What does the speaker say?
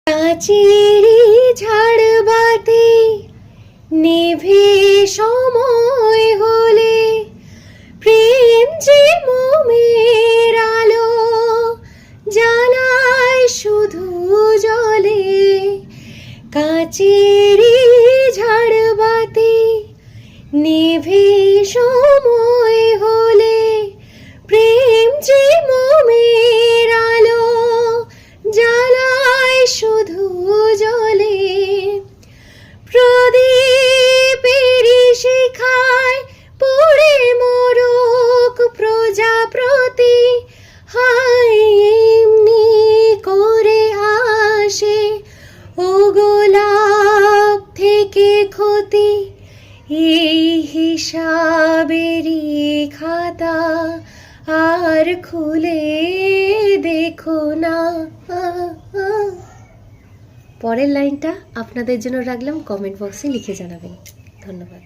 কাচেরি ঝাড়বাতি নেভে সময় হলে প্রেম যে মোমের আলো জ্বালায় শুধু জলে। কাচেরি ঝাড়বাতি নেভে সময় হলে প্রেম যে মোমের আলো জ্বালায় শুধু জলে। প্রদীপেরই শিখায় পড়ে মোরক প্রজাপতি হায় এমনি করে আসে ও গোলাপ থেকে ক্ষতি। এই হিসাবেরই খাতা আর খুলে দেখো না। পরের লাইনটা আপনাদের জন্য রাখলাম, কমেন্ট বক্সে লিখে জানাবেন। ধন্যবাদ।